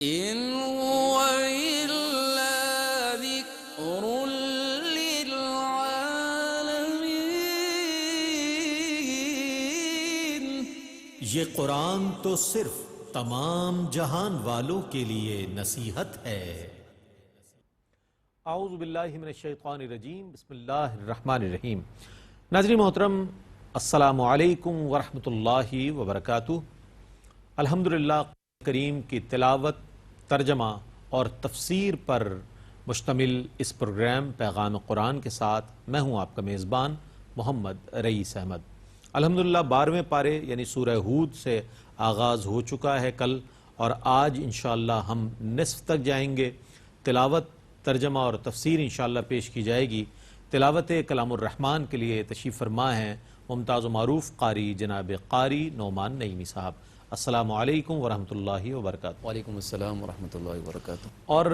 إن هو إلا ذكر للعالمين. یہ قرآن تو صرف تمام جہان والوں کے لیے نصیحت ہے۔ اعوذ باللہ من الشیطان الرجیم، بسم اللہ الرحمن الرحیم۔ ناظرین محترم، السلام علیکم ورحمۃ اللہ وبرکاتہ۔ الحمدللہ کریم کی تلاوت، ترجمہ اور تفسیر پر مشتمل اس پروگرام پیغام قرآن کے ساتھ میں ہوں آپ کا میزبان محمد رئیس احمد۔ الحمدللہ 12ویں پارے یعنی سورہ ہود سے آغاز ہو چکا ہے کل، اور آج انشاءاللہ ہم نصف تک جائیں گے۔ تلاوت، ترجمہ اور تفسیر انشاءاللہ پیش کی جائے گی۔ تلاوت کلام الرحمن کے لیے تشریف فرما ہیں ممتاز و معروف قاری جناب قاری نعمان نعیمی صاحب۔ السلام علیکم ورحمۃ اللہ وبرکاتہ۔ وعلیکم السلام ورحمۃ اللہ وبرکاتہ۔ اور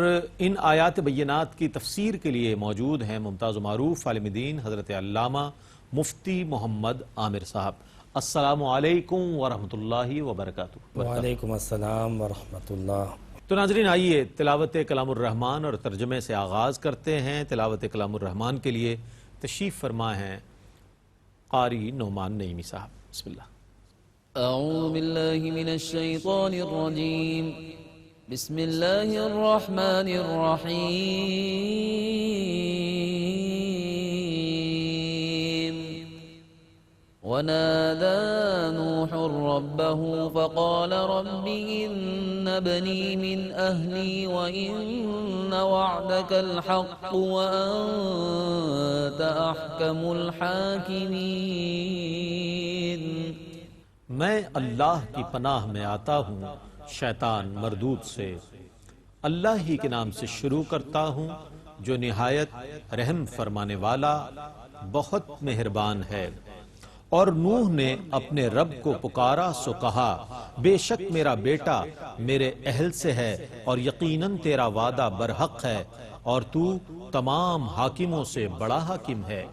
ان آیات بینات کی تفسیر کے لیے موجود ہیں ممتاز و معروف عالم دین حضرت علامہ مفتی محمد عامر صاحب۔ السلام علیکم ورحمۃ اللہ وبرکاتہ۔ وعلیکم السلام ورحمۃ اللہ۔ تو ناظرین آئیے تلاوت کلام الرحمن اور ترجمے سے آغاز کرتے ہیں۔ تلاوت کلام الرحمن کے لیے تشریف فرما ہیں قاری نعمان نعیمی صاحب۔ بسم اللہ۔ أعوذ بالله من الشيطان الرجيم. بسم الله الرحمن الرحيم. ونادى نوح ربه فقال رب إن ابني من أهلي وإن وعدك الحق وأنت أحكم الحاكمين. میں اللہ کی پناہ میں آتا ہوں شیطان مردود سے۔ اللہ ہی کے نام سے شروع کرتا ہوں جو نہایت رحم فرمانے والا بہت مہربان ہے۔ اور نوح نے اپنے رب کو پکارا سو کہا، بے شک میرا بیٹا میرے اہل سے ہے اور یقیناً تیرا وعدہ برحق ہے، اور تو تمام حاکموں سے بڑا حاکم ہے۔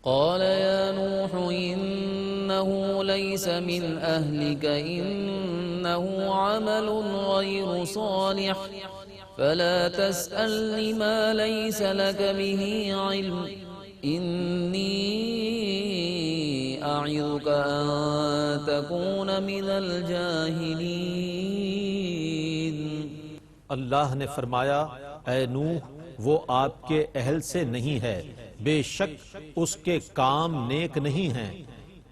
قال يا نوح إنه ليس من أهلك إنه عمل غير صالح فلا تسألني ما ليس لك به علم إني أعظك أن تكون من الجاهلين. اللہ نے فرمایا، اے نوح وہ آپ کے اہل سے نہیں ہے، بے شک اس کے کام نیک نہیں ہیں،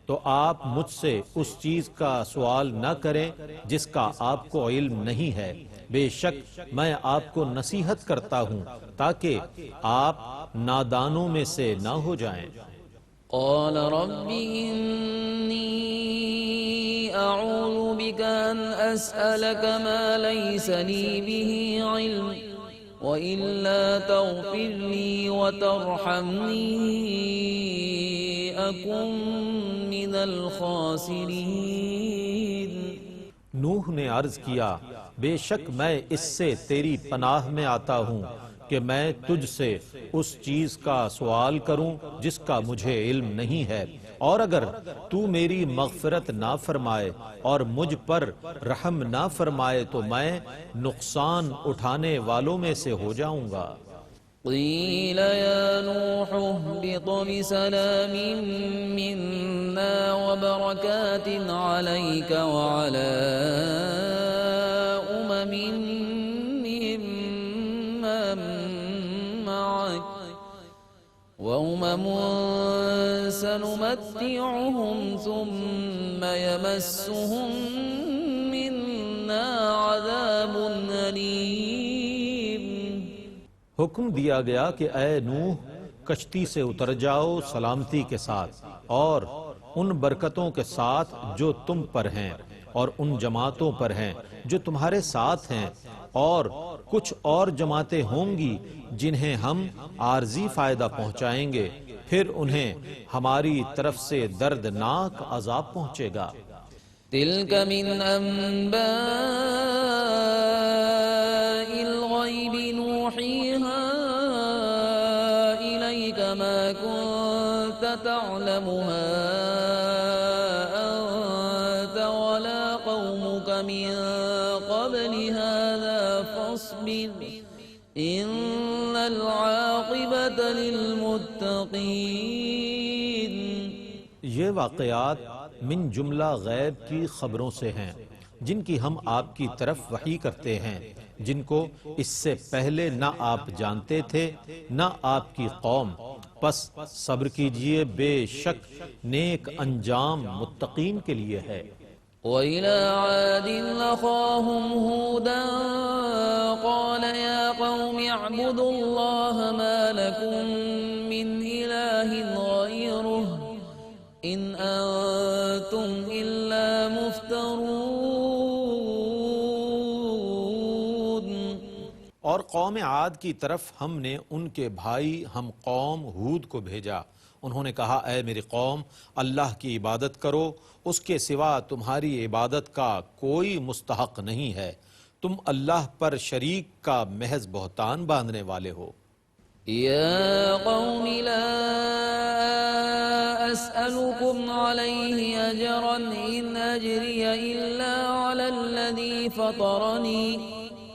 تو آپ مجھ سے اس چیز کا سوال نہ کریں جس کا آپ کو علم نہیں ہے، بے شک میں آپ کو نصیحت کرتا ہوں تاکہ آپ نادانوں میں سے نہ ہو جائیں۔ قال رب إني أعوذ بك أن أسألك ما ليس لي به علم وإلا تغفر لي وترحمني أكن من الخاسرين. نوح نے عرض کیا، بے شک میں اس سے تیری پناہ میں آتا ہوں کہ میں تجھ سے اس چیز کا سوال کروں جس کا مجھے علم نہیں ہے، اور اگر تو میری مغفرت نہ فرمائے اور مجھ پر رحم نہ فرمائے تو میں نقصان اٹھانے والوں میں سے ہو جاؤں گا۔ قيل يا نوح اهبط بسلام منا وبركات عليك وعلى معك وأمم سنمتعهم ثم يمسهم منا عذاب أليم. حکم دیا گیا کہ اے نوح کشتی سے اتر جاؤ سلامتی کے ساتھ اور ان برکتوں کے ساتھ جو تم پر ہیں اور ان جماعتوں پر ہیں جو تمہارے ساتھ ہیں، اور کچھ اور جماعتیں ہوں گی جنہیں ہم عارضی فائدہ پہنچائیں گے، پھر انہیں ہماری طرف سے دردناک عذاب پہنچے گا۔ تلك من أنباء الغيب نوحيها إليك ما كنت تعلمها أنت ولا قومك من قبل هذا فاصبر إن العاقبة للمتقين. یہ واقعات من جملہ غیب کی خبروں سے ہیں جن کی ہم آپ کی طرف وحی کرتے ہیں، جن کو اس سے پہلے نہ آپ جانتے تھے نہ آپ کی قوم، پس صبر کیجئے، بے شک نیک انجام متقین کے لیے ہے۔ وإلى عاد أخاهم هودا قال يا قوم اعبدوا الله ما لكم من إله غيره إن أنتم إلا مفترون. اور قوم عاد کی طرف ہم نے ان کے بھائی ہم قوم ہود کو بھیجا، انہوں نے کہا اے میری قوم اللہ کی عبادت کرو، اس کے سوا تمہاری عبادت کا کوئی مستحق نہیں ہے، تم اللہ پر شریک کا محض بہتان باندھنے والے ہو۔ يا قوم لا أسألكم عليه أجرا إن أجري إلا على الذي فطرني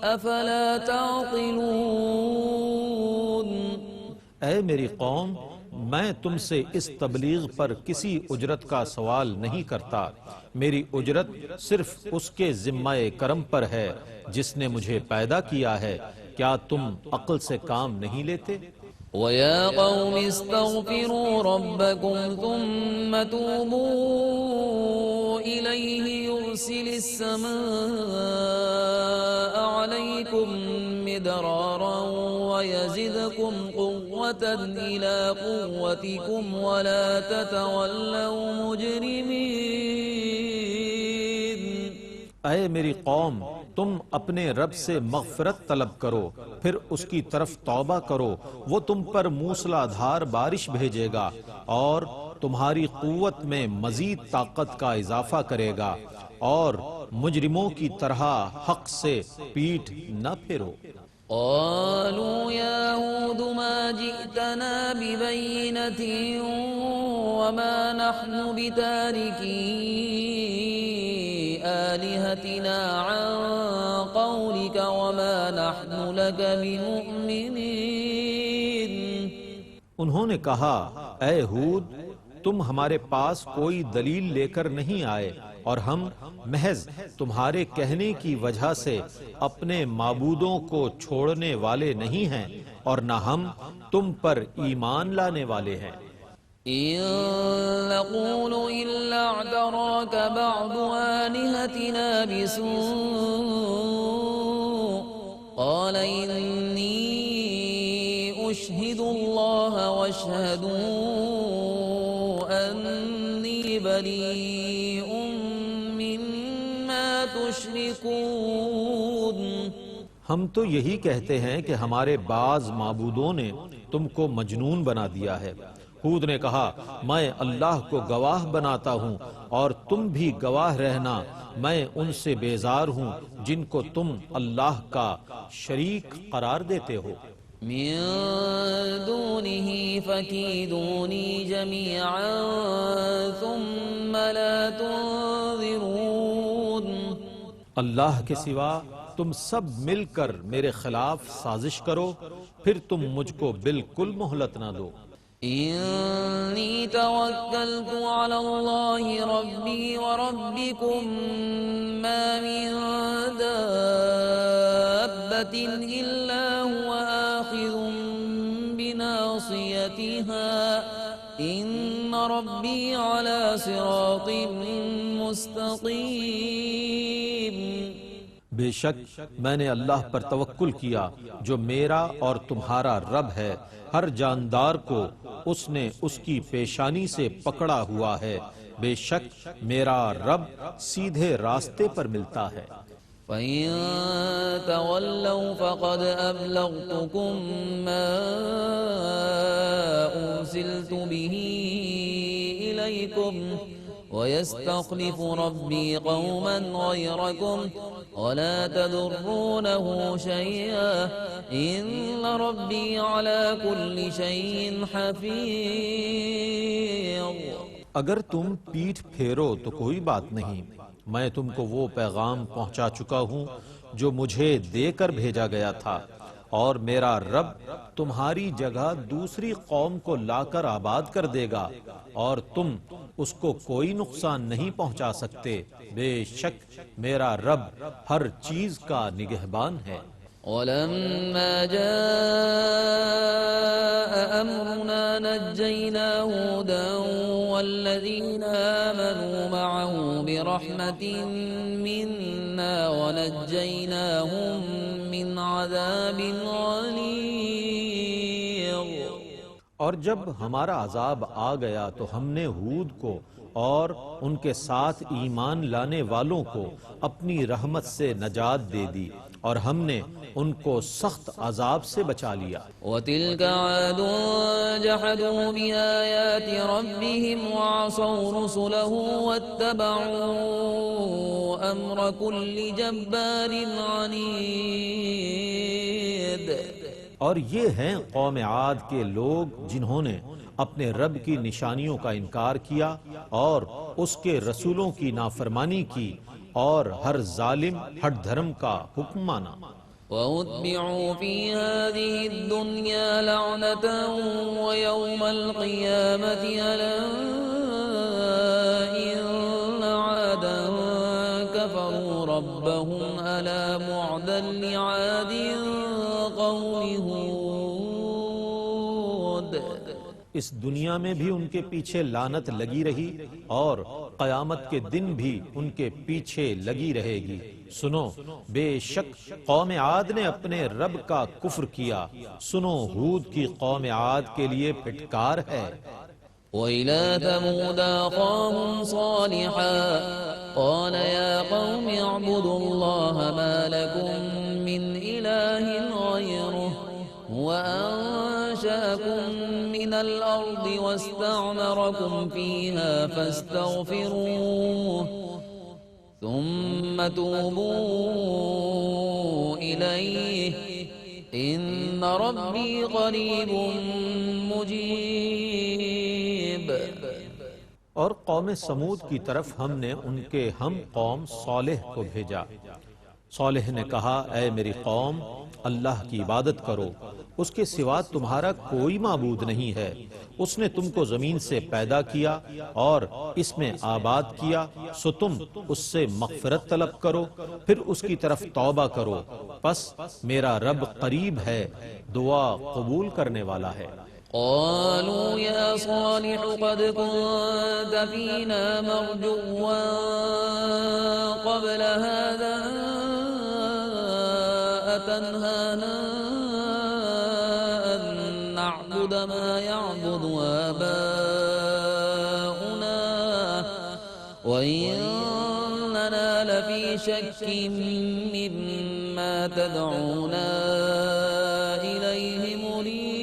أفلا تعقلون. اے میری قوم میں تم سے اس تبلیغ پر کسی اجرت کا سوال نہیں کرتا، میری اجرت صرف اس کے ذمہ کرم پر ہے جس نے مجھے پیدا کیا ہے، کیا تم عقل سے کام نہیں لیتے؟ وَيَا قَوْمِ اسْتَغْفِرُوا رَبَّكُمْ ثُمَّ تُوبُوا إِلَيْهِ يُرْسِلِ السَّمَاءَ عَلَيْكُمْ مِدْرَارًا وَيَزِدْكُمْ قُوَّةً إِلَى قُوَّتِكُمْ وَلَا تَتَوَلَّوْا مُجْرِمِينَ. اے میری قوم تم اپنے رب سے مغفرت طلب کرو، پھر اس کی طرف توبہ کرو، وہ تم پر موسلا دھار بارش بھیجے گا اور تمہاری قوت میں مزید طاقت کا اضافہ کرے گا، اور مجرموں کی طرح حق سے پیٹھ نہ پھیرو۔ قالوا يا هود ما جئتنا ببينة وما نحن بتاركي آلهتنا عن قولك وما نحن لك بمؤمنين. انہوں نے کہا اے ہود تم ہمارے پاس کوئی دلیل لے کر نہیں آئے اور ہم محض تمہارے کہنے کی وجہ سے اپنے معبودوں کو چھوڑنے والے نہیں ہیں اور نہ ہم تم پر ایمان لانے والے ہیں۔ إن نقول إلا اعتراك بعض آلهتنا بسوء قال إني أشهد الله واشهدوا أني بريء مما تشركون. ہم تو یہی کہتے ہیں کہ ہمارے بعض معبودوں نے تم کو مجنون بنا دیا ہے۔ ہود نے کہا میں اللہ کو گواہ بناتا ہوں اور تم بھی گواہ رہنا، میں ان سے بیزار ہوں جن کو تم اللہ کا شریک قرار دیتے ہو۔ من دونه فكيدوني جميعا ثم لا تنظرون. اللہ کے سوا تم سب مل کر میرے خلاف سازش کرو، پھر تم مجھ کو بالکل مہلت نہ دو۔ إني توكلت على الله ربي وربكم ما من دابة إلا هو آخذ بناصيتها إن ربي على صراط مستقيم. بے شک میں نے اللہ پر توکل کیا جو میرا اور تمہارا رب ہے، ہر جاندار کو اس نے اس کی پیشانی سے پکڑا ہوا ہے، بے شک میرا رب سیدھے راستے پر ملتا ہے۔ فَإِن تَوَلَّوْا فَقَدْ أَبْلَغْتُكُم مَّا أُرْسِلْتُ بِهِ إِلَيْكُمْ وَيَسْتَخْلِفُ رَبِّي قَوْمًا غَيْرَكُمْ وَلَا تَضُرُّونَهُ شَيْئًا إِنَّ رَبِّي عَلَى كُلِّ شَيْءٍ حَفِيظٌ. اگر تم پیٹھ پھیرو تو کوئی بات نہیں، میں تم کو وہ پیغام پہنچا چکا ہوں، جو مجھے دے کر بھیجا گیا تھا، اور میرا رب تمہاری جگہ دوسری قوم کو لا کر آباد کر دے گا اور تم اس کو کوئی نقصان نہیں پہنچا سکتے، بے شک میرا رب ہر چیز کا نگہبان ہے۔ ولما جاء أمرنا نجينا هودا والذين آمنوا معه برحمة منا ونجيناهم من عذاب غليظ۔ اور جب ہمارا عذاب آ گیا تو ہم نے ہود کو اور ان کے ساتھ ایمان لانے والوں کو اپنی رحمت سے نجات دے دی اور ہم نے ان کو سخت عذاب سے بچا لیا۔ وتلك عاد جحدوا بآيات ربهم وعصوا رسله واتبعوا أمر كل جبار عنيد۔ اور یہ ہیں قوم عاد کے لوگ جنہوں نے اپنے رب کی نشانیوں کا انکار کیا اور اس کے رسولوں کی نافرمانی کی اور ہر ظالم ہٹ دھرم کا حکم مانا۔ وَأُتْبِعُوا فِي هَذِهِ الدُّنْيَا لَعْنَةً وَيَوْمَ الْقِيَامَةِ أَلَا إِنَّ عَادًا كَفَرُوا رَبَّهُمْ أَلَا بُعْدًا لِعَادٍ قَوْمِ هُودٍ۔ اس دنیا میں بھی ان کے پیچھے لعنت لگی رہی اور قیامت کے دن بھی ان کے پیچھے لگی رہے گی۔ سنو، بے شک قوم عاد نے اپنے رب کا کفر کیا، سنو ہود کی قوم عاد کے لیے پھٹکار ہے۔ وَإِلَى ثَمُودَ أَخَاهُمْ صَالِحًا قَالَ يَا قَوْمِ اعْبُدُوا اللَّهَ مَا لَكُمْ مِنْ إِلَٰهٍ غَيْرُهُ هُوَ أَنشَأَكُمْ مِنَ الْأَرْضِ وَاسْتَعْمَرَكُمْ فِيهَا فَاسْتَغْفِرُوهُ ثُمَّ تُوبُوا إِلَيْهِ إِنَّ رَبِّي قَرِيبٌ مُجِيبٌ۔ اور قوم سمود کی طرف ہم نے ان کے ہم قوم صالح کو بھیجا۔ صالح نے کہا، اے میری قوم، اللہ کی عبادت کرو، اس کے سوا تمہارا کوئی معبود نہیں ہے۔ اس نے تم کو زمین سے پیدا کیا اور اس میں آباد کیا، سو تم اس سے مغفرت طلب کرو، پھر اس کی طرف توبہ کرو، پس میرا رب قریب ہے، دعا قبول کرنے والا ہے۔ قالوا يا صالح قد كنت فينا مرجوا قبل هذا أتنهانا أن نعبد ما يعبد آباؤنا وإننا لفي شك مما تدعونا إليه مريب۔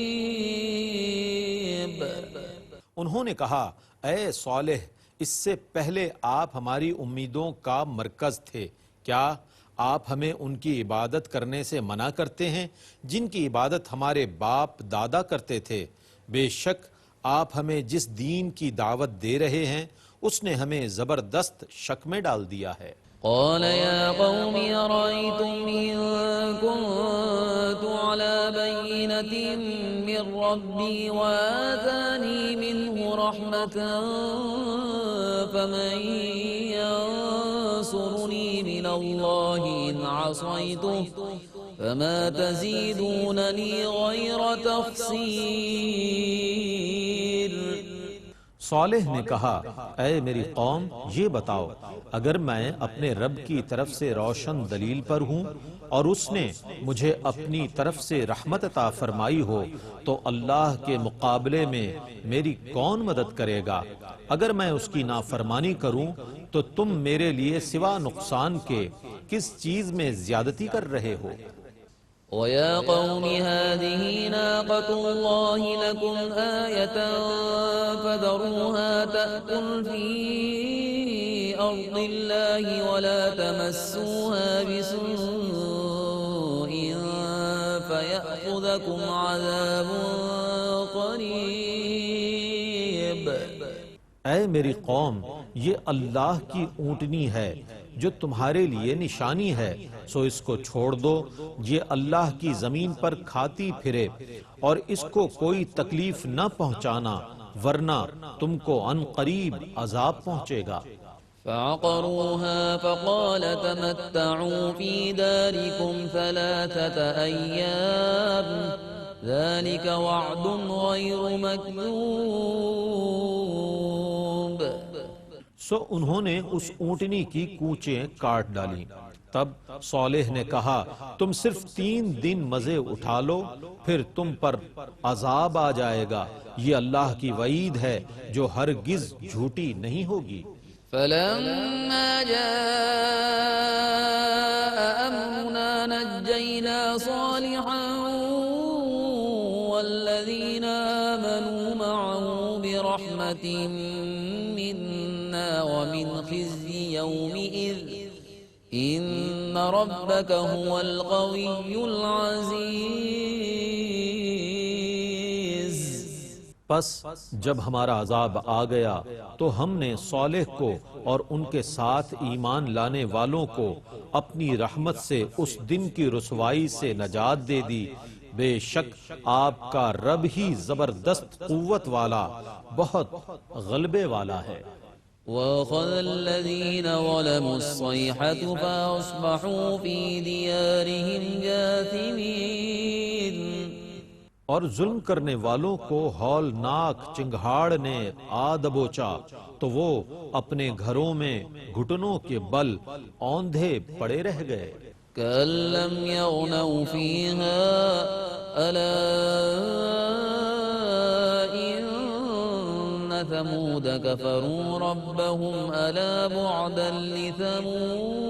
انہوں نے کہا، اے صالح، اس سے پہلے آپ ہماری امیدوں کا مرکز تھے، کیا آپ ہمیں ان کی عبادت کرنے سے منع کرتے ہیں جن کی عبادت ہمارے باپ دادا کرتے تھے؟ بے شک آپ ہمیں جس دین کی دعوت دے رہے ہیں اس نے ہمیں زبردست شک میں ڈال دیا ہے۔ قال يا قوم أرأيتم إن كنت على بينة من ربي وآتاني منه رحمة فمن ينصرني من الله إن عصيته فما تزيدونني غير تخسير۔ صالح نے کہا، اے میری قوم، یہ بتاؤ، اگر میں اپنے رب کی طرف سے روشن دلیل پر ہوں اور اس نے مجھے اپنی طرف سے رحمت عطا فرمائی ہو تو اللہ کے مقابلے میں میری کون مدد کرے گا؟ اگر میں اس کی نافرمانی کروں تو تم میرے لیے سوا نقصان کے کس چیز میں زیادتی کر رہے ہو؟ وَيَا قَوْمِ هَٰذِهِ نَاقَةُ اللَّهِ لَكُمْ آيَةً فَذَرُوهَا تَأْكُلْ فِي أَرْضِ اللَّهِ وَلَا تَمَسُّوهَا بِسُوءٍ فَيَأْخُذَكُمْ عَذَابٌ قَرِيبٌ۔ اے میری قوم، یہ اللہ کی اونٹنی ہے جو تمہارے لیے نشانی ہے، سو اس کو چھوڑ دو، یہ اللہ کی زمین پر کھاتی پھرے اور اس کو کوئی تکلیف نہ پہنچانا، ورنہ تم کو عن قریب عذاب پہنچے گا۔ فعقروها فقال تمتعوا في داركم 3 أيام ذلك وعد غير مكذوب۔ سو انہوں نے اس اونٹنی کی کونچیں کاٹ ڈالیں۔ تب صالح نے کہا تم صرف 3 دن مزے اٹھا لو، پھر تم پر عذاب آ جائے گا، یہ اللہ کی وعید ہے جو ہرگز جھوٹی نہیں ہوگی۔ فلما جاء أمرنا نجينا صالحا والذين آمنوا معه برحمة منا ومن خزي يومئذ إن ربك هو القوي العزيز۔ پس جب ہمارا عذاب آ گیا تو ہم نے صالح کو اور ان کے ساتھ ایمان لانے والوں کو اپنی رحمت سے اس دن کی رسوائی سے نجات دے دی، بے شک آپ کا رب ہی زبردست قوت والا، بہت غلبے والا ہے۔ وَأَخَذَ الَّذِينَ ظَلَمُوا الصَّيْحَةُ فَأَصْبَحُوا فِي دِيَارِهِمْ جَاثِمِينَ۔ اور ظلم کرنے والوں کو ہولناک چنگھاڑ نے آ دبوچا تو وہ اپنے گھروں میں گھٹنوں کے بل اوندھے پڑے رہ گئے۔ كَأَن لَّمْ يَغْنَوْا فِيهَا أَلَا إِنَّ ثَمُودَ كَفَرُوا رَبَّهُمْ أَلَا بُعْدًا لِّثَمُودَ۔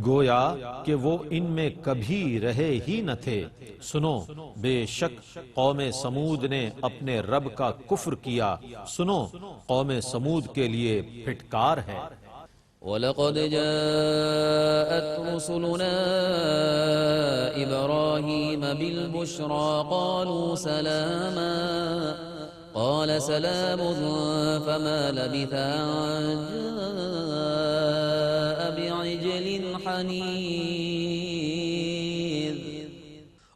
گویا کہ وہ ان میں کبھی رہے ہی نہ تھے۔ سنو، بے شک قوم سمود نے اپنے رب کا کفر کیا، سنو قوم سمود کے لیے پھٹکار ہے۔ وَلَقَدْ جَاءَتْ رُسُلُنَا إِبْرَاهِيمَ بِالْبُشْرَى قَالُوا سَلَامًا قَالَ سَلَامٌ فَمَا لَبِثَ أَن جَاءَ بِعِجْلٍ حَنِيذٍ۔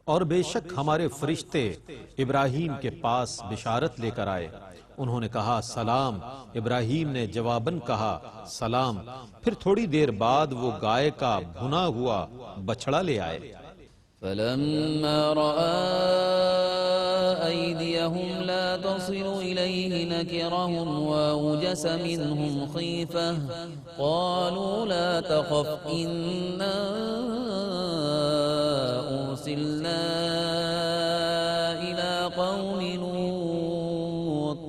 اور بے شک ہمارے فرشتے ابراہیم کے پاس بشارت لے کر آئے، انہوں نے کہا سلام، ابراہیم نے جواباً کہا سلام، پھر تھوڑی دیر بعد وہ گائے کا بھنا ہوا بچڑا لے آئے۔ فَلَمَّا رَأَى أَيْدِيَهُمْ لَا تَصِلُ إِلَيْهِ نَكِرَهُمْ وَأَوْجَسَ مِنْهُمْ خِيفَةً قَالُوا لَا تَخَفْ إِنَّا أُرْسِلْنَا إِلَى قَوْمِ لُوطٍ۔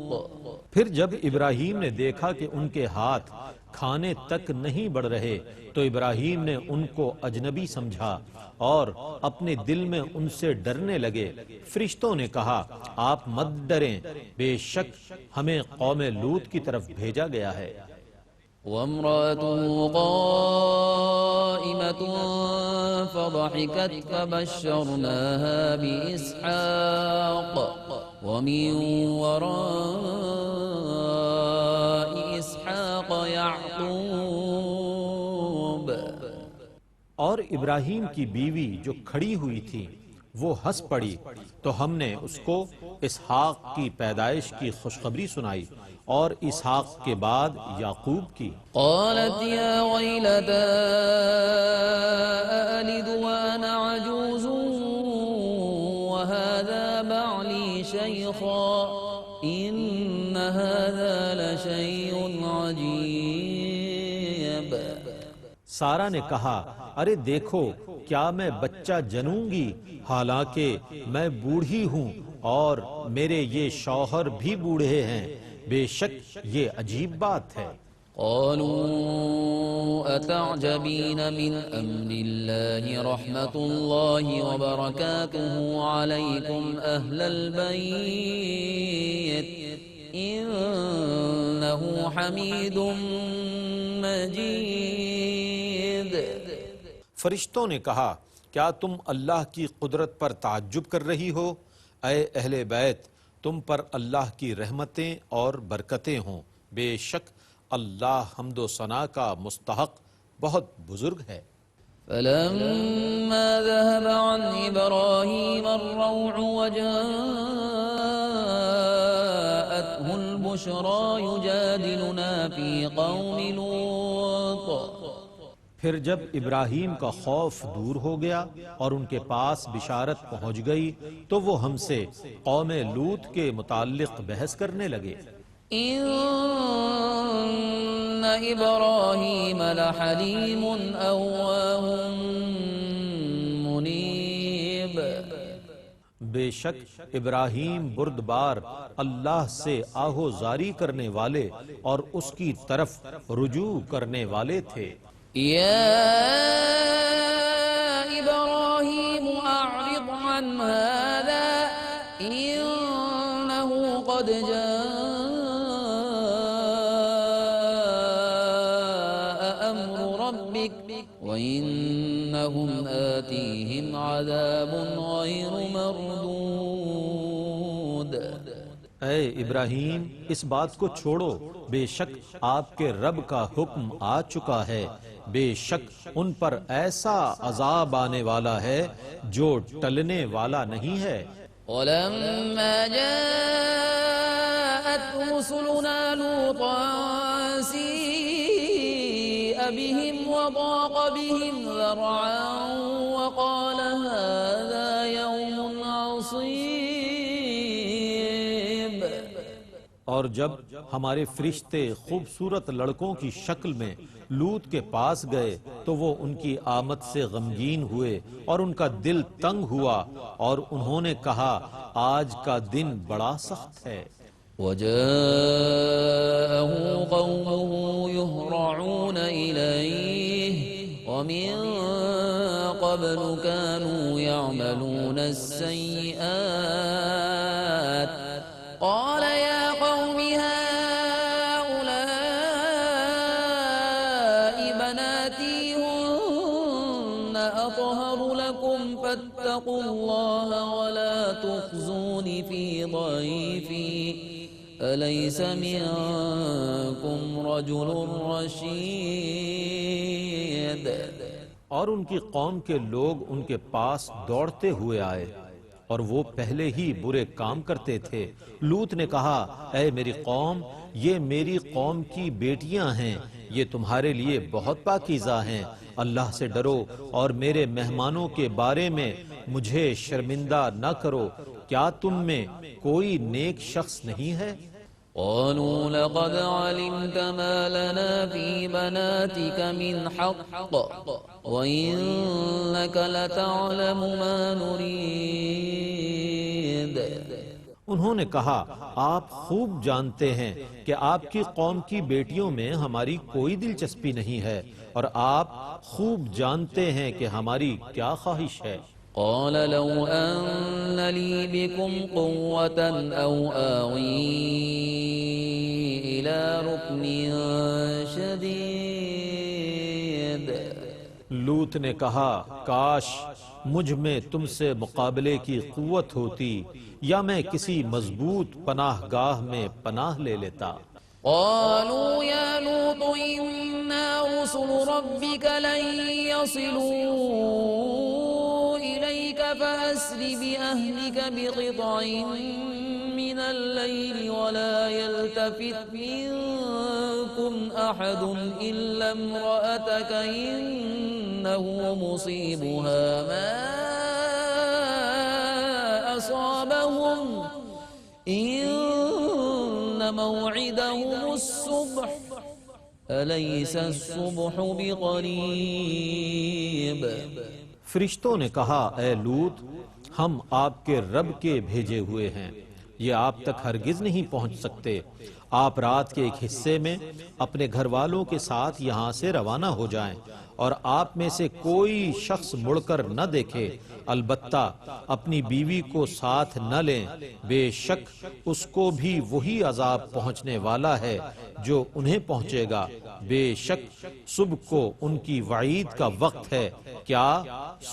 پھر جب ابراہیم نے دیکھا کہ ان کے ہاتھ کھانے تک نہیں بڑھ رہے تو ابراہیم نے ان کو اجنبی سمجھا اور اپنے دل میں ان سے ڈرنے لگے۔ فرشتوں نے کہا آپ مت ڈریں، بے شک ہمیں قوم لوط کی طرف بھیجا گیا ہے۔ وَامْرَأَتُهُ قَائِمَةٌ فَضَحِكَتْ فَبَشَّرْنَاهَا بِإِسْحَاقَ وَمِن وَرَاءِ إِسْحَاقَ يَعْقُوبَ۔ اور ابراہیم کی بیوی جو کھڑی ہوئی تھی وہ ہنس پڑی تو ہم نے اس کو اسحاق کی پیدائش کی خوشخبری سنائی اور اسحاق کے بعد یعقوب کی۔ قالت یا ویلتا أألد وأنا عجوز وهذا بعلي شيخا إن هذا لشيء عجيب۔ سارا نے کہا ارے دیکھو کیا میں بچہ جنوں گی حالانکہ میں بوڑھی ہوں اور میرے یہ شوہر بھی بوڑھے ہیں، بے شک یہ عجیب بات ہے۔ قالوا أتعجبين من أمر الله رحمة الله وبركاته عليكم أهل البيت إنه حميد مجيد۔ فرشتوں نے کہا کیا تم اللہ کی قدرت پر تعجب کر رہی ہو؟ اے اہل بیت، تم پر اللہ کی رحمتیں اور برکتیں ہوں، بے شک اللہ حمد و ثنا کا مستحق بہت بزرگ ہے۔ فلما ذهب عن إبراهيم الروع وجاءته البشرى يجادلنا في قوم لوط پھر جب ابراہیم کا خوف دور ہو گیا اور ان کے پاس بشارت پہنچ گئی تو وہ ہم سے قوم لوط کے متعلق بحث کرنے لگے۔ إن إبراهيم لحليم أواه منيب بے شک ابراہیم بردبار اللہ سے آہو زاری کرنے والے اور اس کی طرف رجوع کرنے والے تھے۔ يا إبراهيم أعرض عن هذا إنه قد جاء أمر ربك وإنهم آتيهم عذاب غير مردود۔ اے ابراہیم اس بات کو چھوڑو، بے شک آپ کے رب کا حکم آ چکا ہے، بے شک ان پر ایسا عذاب آنے والا ہے جو ٹلنے والا نہیں ہے۔ ولما جاءت رسلنا لوطا سيء بهم وضاق بهم ذرعا وقال هذا يوم عصيب۔ اور جب ہمارے فرشتے خوبصورت لڑکوں کی شکل میں لوط کے پاس گئے تو وہ ان کی آمد سے غمگین ہوئے اور ان کا دل تنگ ہوا اور انہوں نے کہا آج کا دن بڑا سخت ہے۔ وجاءه قومه يهرعون إليه ومن قبل كانوا يعملون السيئات قال يا قوم هؤلاء بناتي هن أطهر لكم فاتقوا الله ولا تخزون في ضيفي أليس منكم رجل رشيد۔ اور ان کی قوم کے لوگ ان کے پاس دوڑتے ہوئے آئے اور وہ پہلے ہی برے کام کرتے تھے۔ لوط نے کہا اے میری قوم، یہ میری قوم کی بیٹیاں ہیں، یہ تمہارے لیے بہت پاکیزہ ہیں، اللہ سے ڈرو اور میرے مہمانوں کے بارے میں مجھے شرمندہ نہ کرو، کیا تم میں کوئی نیک شخص نہیں ہے؟ قالوا لقد علمت ما لنا في بناتك من حق وإنك لتعلم ما نريد۔ انہوں نے کہا آپ خوب جانتے ہیں کہ آپ کی قوم کی بیٹیوں میں ہماری کوئی دلچسپی نہیں ہے اور آپ خوب جانتے ہیں کہ ہماری کیا خواہش ہے۔ قال لو أن لي بكم قوة أو آوي إلى ركن شديد۔ لوط نے کہا کاش مجھ میں تم سے مقابلے کی قوت ہوتی یا میں کسی مضبوط پناہ گاہ میں پناہ لے لیتا۔ قالوا يا لوط إنا رسل ربك لن يصلوا إليك فأسر بأهلك بقطع من الليل ولا يلتفت منكم أحد إلا امرأتك إنه مصيبها ما أصابهم إن موعدهم الصبح أليس الصبح بقريب۔ فرشتوں نے کہا اے لوط ہم آپ کے رب کے بھیجے ہوئے ہیں، یہ آپ تک ہرگز نہیں پہنچ سکتے، آپ رات کے ایک حصے میں اپنے گھر والوں کے ساتھ یہاں سے روانہ ہو جائیں اور آپ میں سے کوئی شخص مڑ کر نہ دیکھے، البتہ اپنی بیوی کو ساتھ نہ لیں، بے شک اس کو بھی وہی عذاب پہنچنے والا ہے جو انہیں پہنچے گا، بے شک صبح کو ان کی وعید کا وقت ہے، کیا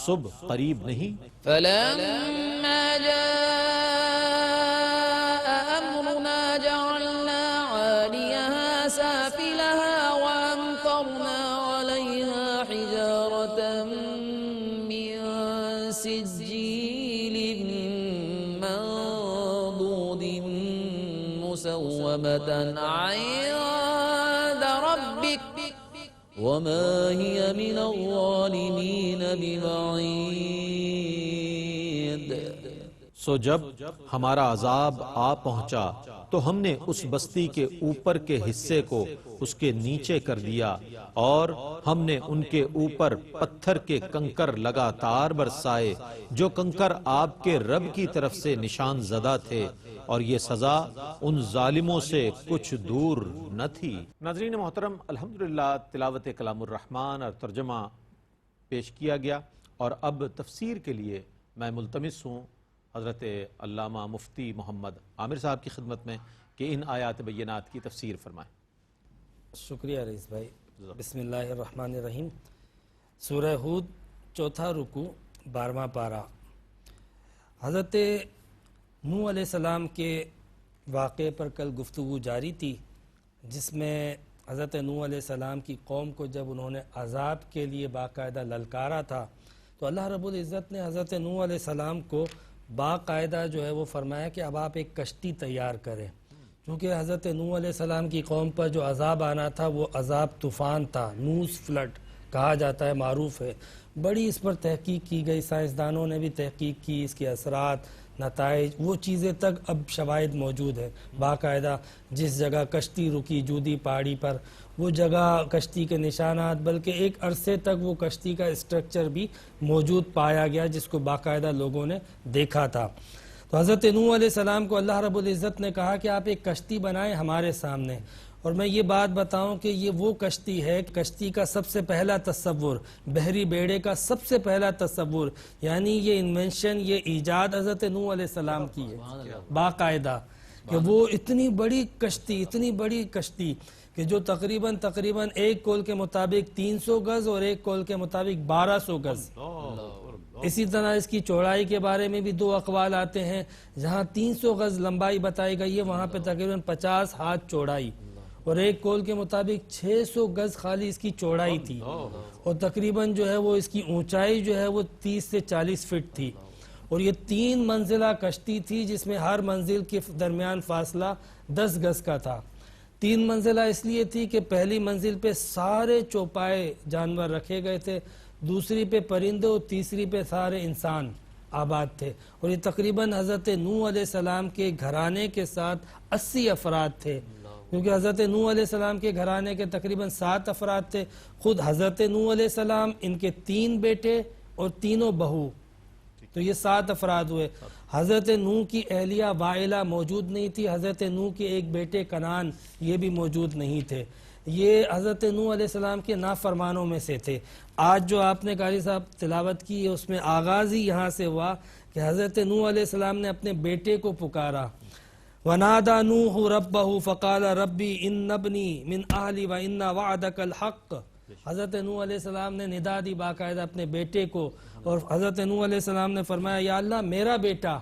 صبح قریب نہیں؟ فلما جاء أمرنا جعلنا عاليها سافلها سجيل منضود مسومة عند ربك وما هي من الظالمين ببعيد. سو جب ہمارا عذاب آ پہنچا تو ہم نے اس بستی کے اوپر کے حصے کو اس کے نیچے کر دیا اور ہم نے ان کے اوپر پتھر کے کنکر لگاتار برسائے جو کنکر آپ کے رب کی طرف سے نشان زدہ تھے اور یہ سزا ان ظالموں سے کچھ دور نہ تھی. ناظرین محترم، الحمدللہ تلاوت کلام الرحمن اور ترجمہ پیش کیا گیا، اور اب تفسیر کے لیے میں ملتمس ہوں حضرت علامہ مفتی محمد عامر صاحب کی خدمت میں کہ ان آیات بینات کی تفسیر فرمائیں. شکریہ رئیس بھائی. بسم اللہ الرحمن الرحیم. سورہ ہود، چوتھا رکوع، 12واں پارہ. حضرت نوح علیہ السلام کے واقعے پر کل گفتگو جاری تھی، جس میں حضرت نوح علیہ السلام کی قوم کو جب انہوں نے عذاب کے لیے باقاعدہ للکارا تھا تو اللہ رب العزت نے حضرت نوح علیہ السلام کو باقاعدہ جو ہے وہ فرمایا کہ اب آپ ایک کشتی تیار کریں، کیونکہ حضرت نوح علیہ السلام کی قوم پر جو عذاب آنا تھا وہ عذاب طوفان تھا، نوز فلڈ کہا جاتا ہے، معروف ہے. بڑی اس پر تحقیق کی گئی، سائنسدانوں نے بھی تحقیق کی، اس کے اثرات، نتائج، وہ چیزیں تک اب شواہد موجود ہے. باقاعدہ جس جگہ کشتی رکی جودی پہاڑی پر، وہ جگہ کشتی کے نشانات، بلکہ ایک عرصے تک وہ کشتی کا اسٹرکچر بھی موجود پایا گیا جس کو باقاعدہ لوگوں نے دیکھا تھا. تو حضرت نوح علیہ السلام کو اللہ رب العزت نے کہا کہ آپ ایک کشتی بنائیں ہمارے سامنے. اور میں یہ بات بتاؤں کہ یہ وہ کشتی ہے، کشتی کا سب سے پہلا تصور، بحری بیڑے کا سب سے پہلا تصور، یعنی یہ انوینشن، یہ ایجاد حضرت نوح علیہ السلام کی ہے باقاعدہ، کہ وہ اتنی بڑی کشتی کہ جو تقریباً ایک قول کے مطابق 300 گز اور ایک قول کے مطابق 1200 گز. اسی طرح اس کی چوڑائی کے بارے میں بھی دو اقوال آتے ہیں، جہاں 300 گز لمبائی بتائی گئی ہے وہاں پہ تقریباً 50 ہاتھ چوڑائی، اور ایک قول کے مطابق 600 گز خالی اس کی چوڑائی تھی، اور تقریباً جو ہے وہ اس کی اونچائی جو ہے وہ 30 سے 40 فٹ تھی. اور یہ 3 منزلہ کشتی تھی جس میں ہر منزل کے درمیان فاصلہ 10 گز کا تھا. 3 منزلہ اس لیے تھی کہ پہلی منزل پہ سارے چوپائے جانور رکھے گئے تھے، دوسری پہ پرندے اور تیسری پہ سارے انسان آباد تھے. اور یہ تقریباً حضرت نوح علیہ السلام کے گھرانے کے ساتھ 80 افراد تھے، کیونکہ حضرت نوح علیہ السلام کے گھرانے کے تقریباً 7 افراد تھے. خود حضرت نوح علیہ السلام، ان کے 3 بیٹے اور تینوں بہو، تو یہ 7 افراد ہوئے. حضرت نوح کی اہلیہ وائلہ موجود نہیں تھی، حضرت نوح کے ایک بیٹے کنعان یہ بھی موجود نہیں تھے. یہ حضرت نوح علیہ السلام کے نافرمانوں میں سے تھے. آج جو آپ نے قاری صاحب تلاوت کی ہے اس میں آغاز ہی یہاں سے ہوا کہ حضرت نوح علیہ السلام نے اپنے بیٹے کو پکارا. وَنَادَى نُوحُ رَبَّهُ فَقَالَ رَبِّ إِنَّ ابْنِي مِنْ أَهْلِي وَإِنَّ وَعْدَكَ الْحَقِّ. حضرت نوح علیہ السلام نے ندا دی باقاعدہ اپنے بیٹے کو، اور حضرت نوح علیہ السلام نے فرمایا یا اللہ میرا بیٹا.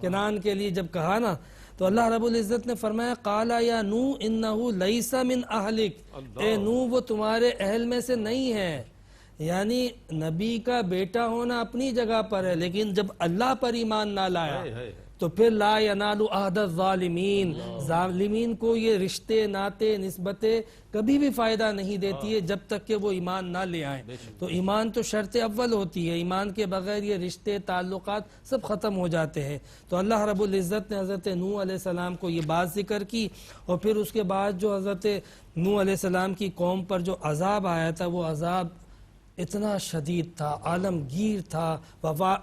کنعان کے لیے جب کہا نا تو اللہ رب العزت نے فرمایا قَالَ يَا نُوحُ إِنَّهُ لَيْسَ مِنْ أَهْلِكَ. اے نوح وہ تمہارے اہل میں سے نہیں ہے. یعنی نبی کا بیٹا ہونا اپنی جگہ پر ہے، لیکن جب اللہ پر ایمان نہ لایا تو پھر لا ینال عہد الظالمین، ظالمین کو یہ رشتے ناتے نسبتیں کبھی بھی فائدہ نہیں دیتی ہے جب تک کہ وہ ایمان نہ لے آئیں. تو ایمان تو شرط اول ہوتی ہے، ایمان کے بغیر یہ رشتے تعلقات سب ختم ہو جاتے ہیں. تو اللہ رب العزت نے حضرت نوح علیہ السلام کو یہ بات ذکر کی، اور پھر اس کے بعد جو حضرت نوح علیہ السلام کی قوم پر جو عذاب آیا تھا وہ عذاب اتنا شدید تھا، عالمگیر تھا.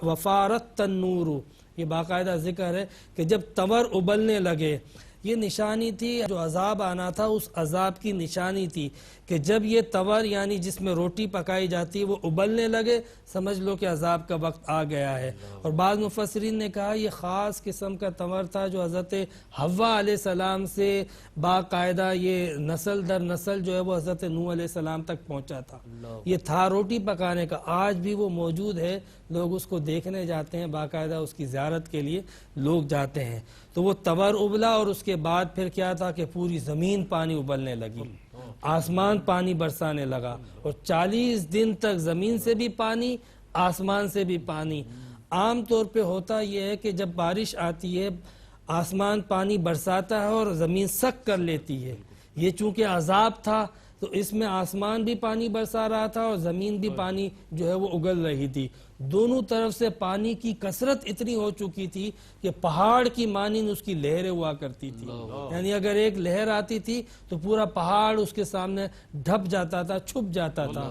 وفارت تنور، یہ باقاعدہ ذکر ہے کہ جب تور ابلنے لگے، یہ نشانی تھی، جو عذاب آنا تھا اس عذاب کی نشانی تھی کہ جب یہ تور یعنی جس میں روٹی پکائی جاتی وہ ابلنے لگے، سمجھ لو کہ عذاب کا وقت آ گیا ہے. اور بعض مفسرین نے کہا یہ خاص قسم کا تور تھا جو حضرت حوا علیہ السلام سے باقاعدہ یہ نسل در نسل جو ہے وہ حضرت نوح علیہ السلام تک پہنچا تھا. یہ تھا روٹی پکانے کا، آج بھی وہ موجود ہے، لوگ اس کو دیکھنے جاتے ہیں، باقاعدہ اس کی زیارت کے لیے لوگ جاتے ہیں. تو وہ تور ابلا، اور اس کے بعد پھر کیا تھا کہ پوری زمین پانی ابلنے لگی، آسمان پانی برسانے لگا، اور 40 دن تک زمین سے بھی پانی آسمان سے بھی پانی. عام طور پہ ہوتا یہ ہے کہ جب بارش آتی ہے آسمان پانی برساتا ہے اور زمین سک کر لیتی ہے. یہ چونکہ عذاب تھا تو اس میں آسمان بھی پانی برسا رہا تھا اور زمین بھی پانی جو ہے وہ اگل رہی تھی. دونوں طرف سے پانی کی کثرت اتنی ہو چکی تھی کہ پہاڑ کی مانند اس کی لہریں ہوا کرتی تھی. یعنی اگر ایک لہر آتی تھی تو پورا پہاڑ اس کے سامنے ڈھپ جاتا تھا, چھپ جاتا تھا.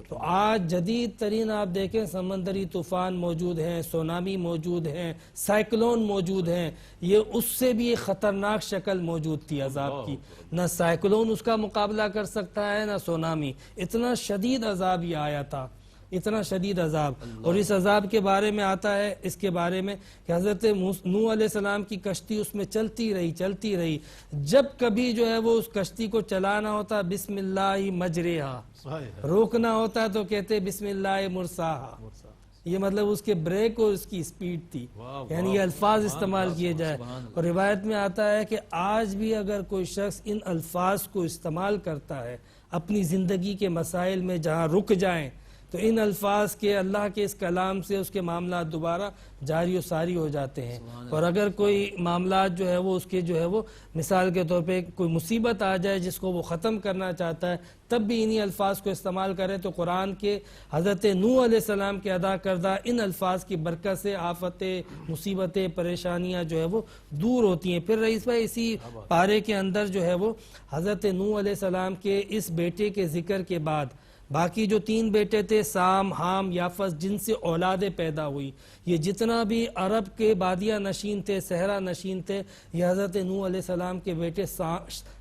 تو آج جدید ترین آپ دیکھیں سمندری طوفان موجود ہیں, سونامی موجود ہیں, سائیکلون موجود ہیں. یہ اس سے بھی ایک خطرناک شکل موجود تھی عذاب کی. نہ سائیکلون اس کا مقابلہ کر سکتا ہے نہ سونامی. اتنا شدید عذاب یہ آیا تھا, اتنا شدید عذاب. اور اس عذاب کے بارے میں آتا ہے اس کے بارے میں کہ حضرت نوح علیہ السلام کی کشتی اس میں چلتی رہی. جب کبھی جو ہے وہ اس کشتی کو چلانا ہوتا بسم اللہ مجریہا, روکنا ہوتا تو کہتے بسم اللہ مرساہا. یہ مطلب اس کے بریک اور اس کی سپیڈ تھی. یعنی یہ الفاظ استعمال کیے جائے. اور روایت میں آتا ہے کہ آج بھی اگر کوئی شخص ان الفاظ کو استعمال کرتا ہے اپنی زندگی کے مسائل میں جہاں رک جائیں تو ان الفاظ کے اللہ کے اس کلام سے اس کے معاملات دوبارہ جاری و ساری ہو جاتے ہیں. اور اگر کوئی معاملات جو ہے وہ اس کے جو ہے وہ مثال کے طور پہ کوئی مصیبت آ جائے جس کو وہ ختم کرنا چاہتا ہے تب بھی انہی الفاظ کو استعمال کرے تو قرآن کے حضرت نوح علیہ السلام کے ادا کردہ ان الفاظ کی برکت سے آفتیں, مصیبتیں, پریشانیاں جو ہے وہ دور ہوتی ہیں. پھر رئیس بھائی اسی پارے کے اندر جو ہے وہ حضرت نوح علیہ السلام کے اس بیٹے کے ذکر کے بعد باقی جو 3 بیٹے تھے سام, حام, یافس, جن سے اولادیں پیدا ہوئی, یہ جتنا بھی عرب کے بادیہ نشین تھے, صحرا نشین تھے, یہ حضرت نوح علیہ السلام کے بیٹے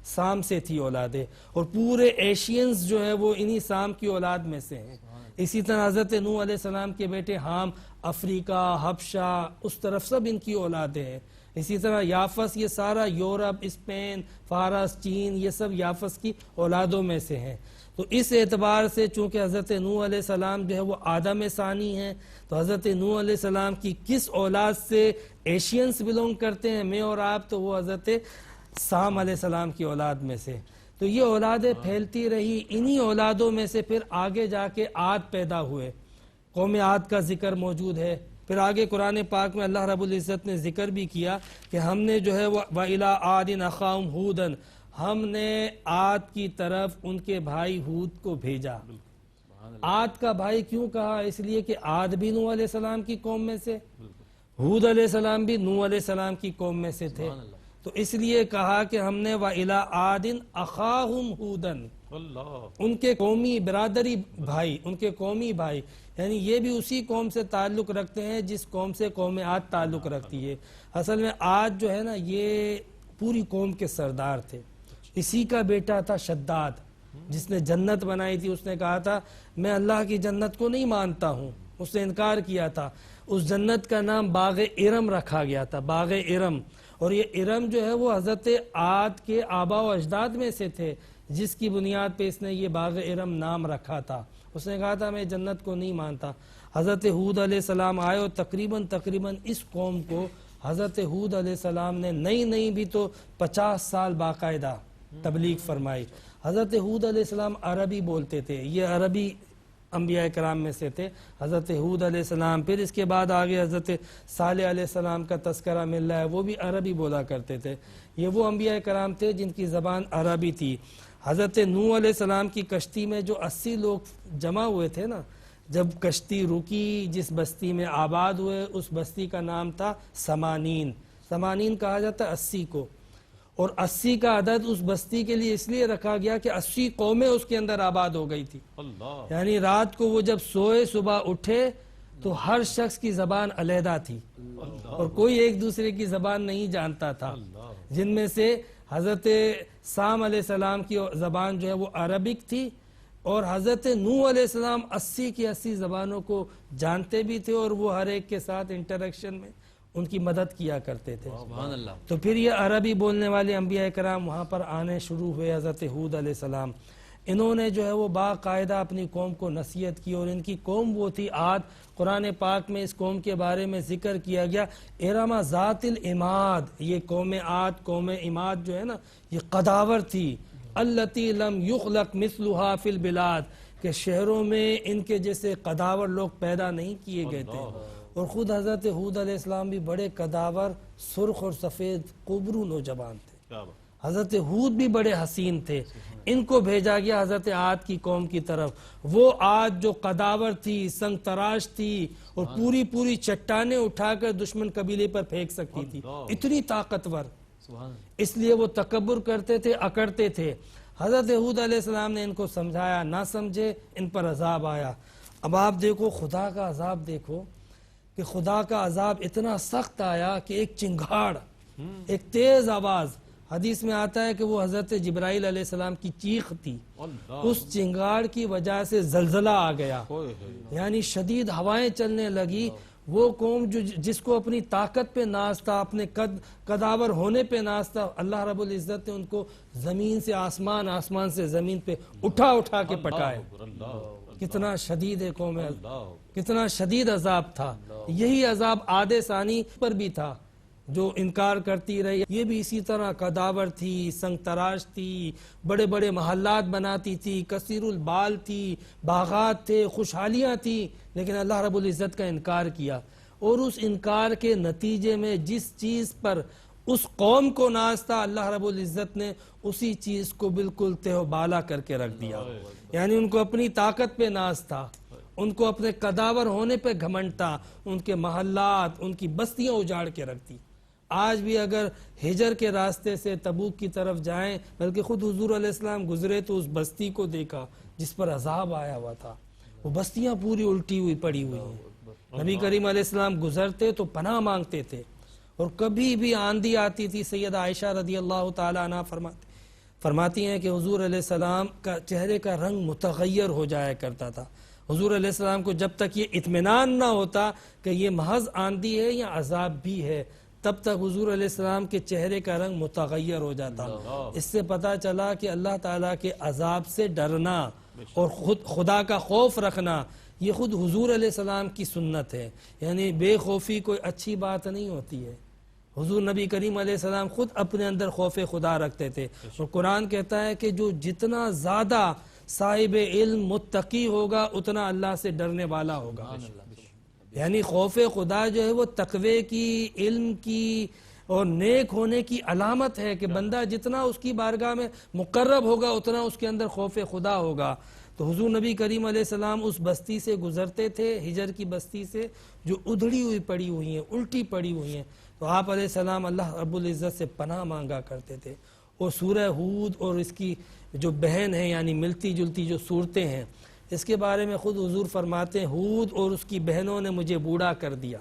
سام سے تھی اولادیں. اور پورے ایشینز جو ہے وہ انہی سام کی اولاد میں سے ہیں. اسی طرح حضرت نوح علیہ السلام کے بیٹے حام افریقہ, حبشہ, اس طرف سب ان کی اولادیں ہیں. اسی طرح یافس یہ سارا یورپ, اسپین, فارس, چین, یہ سب یافس کی اولادوں میں سے ہیں. تو اس اعتبار سے چونکہ حضرت نوح علیہ السلام جو ہے وہ آدم ثانی ہیں تو حضرت نوح علیہ السلام کی کس اولاد سے ایشینز بلونگ کرتے ہیں میں اور آپ, تو وہ حضرت سام علیہ السلام کی اولاد میں سے. تو یہ اولادیں پھیلتی رہی. انہی اولادوں میں سے پھر آگے جا کے عاد پیدا ہوئے. قوم عاد کا ذکر موجود ہے. پھر آگے قرآن پاک میں اللہ رب العزت نے ذکر بھی کیا کہ ہم نے جو ہے وَإِلَىٰ عَادٍ أَخَاهُمْ هُودًا, ہم نے عاد کی طرف ان کے بھائی ہود کو بھیجا. عاد کا بھائی کیوں کہا؟ اس لیے کہ عاد بھی نوح علیہ السلام کی قوم میں سے, ہود علیہ السلام بھی نوح علیہ السلام کی قوم میں سے تھے. تو اس لیے کہا کہ ہم نے وَإِلَىٰ عَادٍ أَخَاهُمْ هُودًا, ان کے قومی برادری بھائی, ان کے قومی بھائی, یعنی یہ بھی اسی قوم سے تعلق رکھتے ہیں جس قوم سے قوم عاد تعلق رکھتی ہے. اصل میں عاد جو ہے نا یہ پوری قوم کے سردار تھے. اسی کا بیٹا تھا شداد جس نے جنت بنائی تھی. اس نے کہا تھا میں اللہ کی جنت کو نہیں مانتا ہوں, اس نے انکار کیا تھا. اس جنت کا نام باغ ارم رکھا گیا تھا, باغ ارم. اور یہ ارم جو ہے وہ حضرت عاد کے آبا و اجداد میں سے تھے جس کی بنیاد پہ اس نے یہ باغ ارم نام رکھا تھا. اس نے کہا تھا میں جنت کو نہیں مانتا. حضرت ہود علیہ السلام آئے اور تقریباً اس قوم کو حضرت ہود علیہ السلام نے نہیں بھی تو 50 سال باقاعدہ تبلیغ فرمائی. حضرت ہود علیہ السلام عربی بولتے تھے, یہ عربی انبیاء کرام میں سے تھے حضرت ہود علیہ السلام. پھر اس کے بعد آگے حضرت صالح علیہ السلام کا تذکرہ مل رہا ہے, وہ بھی عربی بولا کرتے تھے. یہ وہ انبیاء کرام تھے جن کی زبان عربی تھی. حضرت نوح علیہ السلام کی کشتی میں جو 80 لوگ جمع ہوئے تھے نا, جب کشتی رکی جس بستی میں آباد ہوئے اس بستی کا نام تھا سمانین. سمانین کہا جاتا ہے 80 کو, اور 80 کا عدد اس بستی کے لیے اس لیے رکھا گیا کہ 80 قومیں اس کے اندر آباد ہو گئی تھی. یعنی رات کو وہ جب سوئے صبح اٹھے تو ہر شخص کی زبان علیحدہ تھی اور کوئی ایک دوسرے کی زبان نہیں جانتا تھا. جن میں سے حضرت سام علیہ السلام کی زبان جو ہے وہ عربک تھی, اور حضرت نوح علیہ السلام 80 کی 80 زبانوں کو جانتے بھی تھے اور وہ ہر ایک کے ساتھ انٹریکشن میں ان کی مدد کیا کرتے تھے. سبحان اللہ. تو پھر یہ عربی بولنے والے انبیاء کرام وہاں پر آنے شروع ہوئے. حضرت ہود علیہ السلام انہوں نے جو ہے وہ باقاعدہ اپنی قوم کو نصیحت کی, اور ان کی قوم وہ تھی عاد. قرآن پاک میں اس قوم کے بارے میں ذکر کیا گیا ارم ذات العماد. یہ قوم عاد, قوم عماد جو ہے نا یہ قداور تھی. التی لم یخلق مثلها فی البلاد, کہ شہروں میں ان کے جیسے قداور لوگ پیدا نہیں کیے گئے تھے، اور خود حضرت ہود علیہ السلام بھی بڑے قداور، سرخ اور سفید قبرو نوجوان تھے۔ حضرت ہود بھی بڑے حسین تھے، ان کو بھیجا گیا حضرت عاد کی قوم کی طرف۔ وہ عاد جو قداور تھی، سنگ تراش تھی، اور پوری چٹانیں اٹھا کر دشمن قبیلے پر پھینک سکتی تھی، اتنی طاقتور، اس لیے وہ تکبر کرتے تھے، اکڑتے تھے۔ حضرت ہود علیہ السلام نے ان کو سمجھایا، نہ سمجھے، ان پر عذاب آیا۔ اب آپ دیکھو خدا کا عذاب، دیکھو کہ خدا کا عذاب اتنا سخت آیا کہ ایک چنگھاڑ، ایک تیز آواز، حدیث میں آتا ہے کہ وہ حضرت جبرائیل علیہ السلام کی چیخ تھی، اس چنگھاڑ کی وجہ سے زلزلہ آ گیا، یعنی شدید ہوائیں چلنے لگی۔ وہ قوم جس کو اپنی طاقت پہ ناز تھا، اپنے قداور ہونے پہ ناز تھا، اللہ رب العزت نے ان کو زمین سے آسمان، آسمان سے زمین پہ اٹھا کے پٹائے۔ کتنا شدید ہے قوم، کتنا شدید عذاب تھا۔ یہی عذاب عاد ثانی پر بھی تھا جو انکار کرتی رہی، یہ بھی اسی طرح قداور تھی، سنگ تراش تھی، بڑے بڑے محلات بناتی تھی، کثیر البال تھی، باغات تھے، خوشحالیاں تھی، لیکن اللہ رب العزت کا انکار کیا۔ اور اس انکار کے نتیجے میں جس چیز پر اس قوم کو ناز تھا، اللہ رب العزت نے اسی چیز کو بالکل تہ و بالا کر کے رکھ دیا۔ یعنی ان کو اپنی طاقت پہ ناز تھا، ان کو اپنے قداور ہونے پہ گھمنڈ تھا، ان کے محلات، ان کی بستیاں اجاڑ کے رکھ دی۔ آج بھی اگر ہجر کے راستے سے تبوک کی طرف جائیں، بلکہ خود حضور علیہ السلام گزرے تو اس بستی کو دیکھا جس پر عذاب آیا ہوا تھا، وہ بستیاں پوری الٹی ہوئی پڑی ہوئی ہیں۔ نبی کریم علیہ السلام گزرتے تو پناہ مانگتے تھے، اور کبھی بھی آندھی آتی تھی، سیدہ عائشہ رضی اللہ تعالی عنہ فرماتی ہیں کہ حضور علیہ السلام کا چہرے کا رنگ متغیر ہو جایا کرتا تھا۔ حضور علیہ السلام کو جب تک یہ اطمینان نہ ہوتا کہ یہ محض آندھی ہے یا عذاب بھی ہے، تب تک حضور علیہ السلام کے چہرے کا رنگ متغیر ہو جاتا۔ اس سے پتہ چلا کہ اللہ تعالیٰ کے عذاب سے ڈرنا اور خدا کا خوف رکھنا، یہ خود حضور علیہ السلام کی سنت ہے۔ یعنی بے خوفی کوئی اچھی بات نہیں ہوتی ہے۔ حضور نبی کریم علیہ السلام خود اپنے اندر خوف خدا رکھتے تھے، اور قرآن کہتا ہے کہ جو جتنا زیادہ صاحب علم متقی ہوگا، اتنا اللہ سے ڈرنے والا ہوگا۔ یعنی خوف خدا جو ہے وہ تقوی کی، علم کی اور نیک ہونے کی علامت ہے، کہ بندہ جتنا اس کی بارگاہ میں مقرب ہوگا، اتنا اس کے اندر خوف خدا ہوگا۔ تو حضور نبی کریم علیہ السلام اس بستی سے گزرتے تھے، ہجر کی بستی سے، جو ادھڑی ہوئی پڑی ہوئی ہیں، الٹی پڑی ہوئی ہیں، تو آپ علیہ السلام اللہ رب العزت سے پناہ مانگا کرتے تھے۔ اور سورہ ہود اور اس کی جو بہن ہے، یعنی ملتی جلتی جو صورتیں ہیں، اس کے بارے میں خود حضور فرماتے ہیں، ہود اور اس کی بہنوں نے مجھے بوڑھا کر دیا۔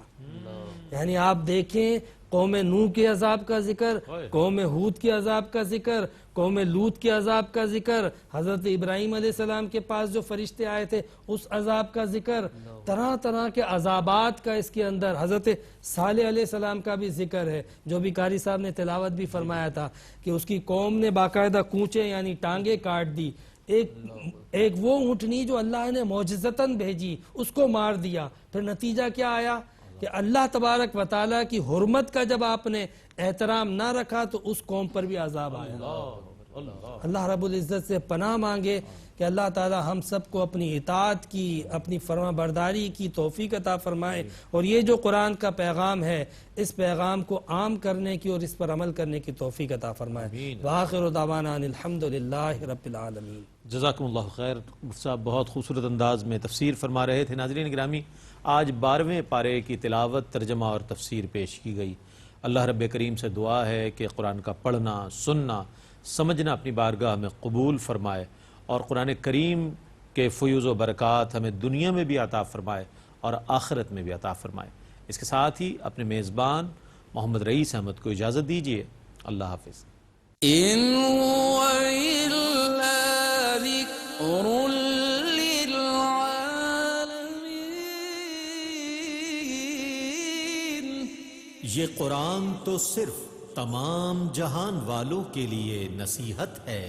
یعنی آپ دیکھیں، قوم نوح کے عذاب کا ذکر، قوم ہود کے عذاب کا ذکر، قوم لوط کے عذاب کا ذکر، حضرت ابراہیم علیہ السلام کے پاس جو فرشتے آئے تھے اس عذاب کا ذکر، طرح طرح کے عذابات کا اس کے اندر، حضرت صالح علیہ السلام کا بھی ذکر ہے، جو بھی قاری صاحب نے تلاوت بھی فرمایا تھا کہ اس کی قوم نے باقاعدہ کونچے یعنی ٹانگیں کاٹ دی، ایک وہ اونٹنی جو اللہ نے معجزتاً بھیجی اس کو مار دیا۔ پھر نتیجہ کیا آیا کہ اللہ تبارک و تعالیٰ کی حرمت کا جب آپ نے احترام نہ رکھا تو اس قوم پر بھی عذاب آیا۔ اللہ رب العزت سے پناہ مانگے کہ اللہ تعالیٰ ہم سب کو اپنی اطاعت کی، اپنی فرما برداری کی توفیق عطا فرمائے، اور یہ جو قرآن کا پیغام ہے اس پیغام کو عام کرنے کی اور اس پر عمل کرنے کی توفیق عطا فرمائے۔ وآخر دعوانا ان الحمدللہ رب العالمین۔ جزاکم اللہ خیر۔ مفتی صاحب بہت خوبصورت انداز میں تفسیر فرما رہے تھے۔ ناظرین گرامی، آج 12ویں پارے کی تلاوت، ترجمہ اور تفسیر پیش کی گئی۔ اللہ رب کریم سے دعا ہے کہ قرآن کا پڑھنا، سننا، سمجھنا اپنی بارگاہ میں قبول فرمائے، اور قرآن کریم کے فیوز و برکات ہمیں دنیا میں بھی عطا فرمائے اور آخرت میں بھی عطا فرمائے۔ اس کے ساتھ ہی اپنے میزبان محمد رئیس احمد کو اجازت دیجیے۔ اللہ حافظ۔ إن هو إلا ذكر للعالمين۔ یہ قرآن تو صرف تمام جہان والوں کے لیے نصیحت ہے۔